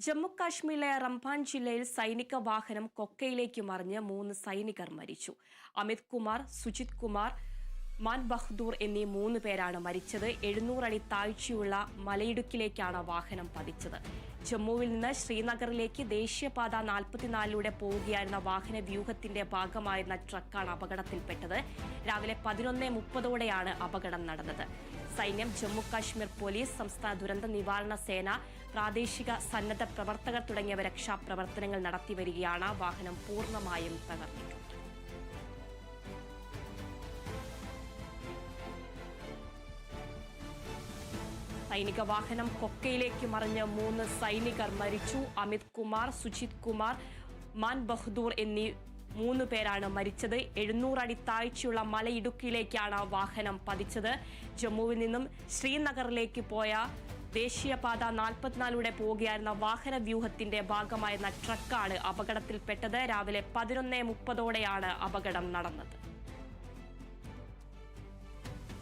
ജമ്മു കാശ്മീരിലെ റംബാൻ ജില്ലയിൽ സൈനിക വാഹനം കൊക്കയിലേക്ക് മറിഞ്ഞ് 3 സൈനികർ മരിച്ചു. അമിത് കുമാർ, സുജിത് കുമാർ, മാൻ ബഹദൂർ എന്നീ 3 പേരാണ് മരിച്ചത്. 700 അടി താഴ്ചയുള്ള മലയിടുക്കിലേക്കാണ് വാഹനം പതിച്ചത്. ജമ്മുവിൽ നിന്ന് ശ്രീനഗറിലേക്ക് ദേശീയപാത 44 പോവുകയായിരുന്ന വാഹന വ്യൂഹത്തിന്റെ ഭാഗമായിരുന്ന ട്രക്കാണ് അപകടത്തിൽപ്പെട്ടത്. രാവിലെ 11:30 അപകടം നടന്നത്. സൈന്യം, ജമ്മു കാശ്മീർ പോലീസ്, സംസ്ഥാന ദുരന്ത നിവാരണ സേന, പ്രാദേശിക സന്നദ്ധ പ്രവർത്തകർ തുടങ്ങിയവ രക്ഷാപ്രവർത്തനങ്ങൾ നടത്തിവരികയാണ്. വാഹനം പൂർണ്ണമായും തകർന്നിട്ടുണ്ട്. സൈനിക വാഹനം കൊക്കയിലേക്ക് മറിഞ്ഞ് 3 സൈനികർ മരിച്ചു. അമിത് കുമാർ, സുജിത് കുമാർ, മാൻ ബഹദൂർ എന്നീ 3 പേരാണ് മരിച്ചത്. 700 അടി താഴ്ചയുള്ള മലയിടുക്കിലേക്കാണ് വാഹനം പതിച്ചത്. ജമ്മുവിൽ നിന്നും ശ്രീനഗറിലേക്ക് പോയ ദേശീയപാത 44 പോവുകയായിരുന്ന വാഹന വ്യൂഹത്തിന്റെ ഭാഗമായിരുന്ന ട്രക്കാണ് അപകടത്തിൽപ്പെട്ടത്. രാവിലെ 11:30 അപകടം നടന്നത്.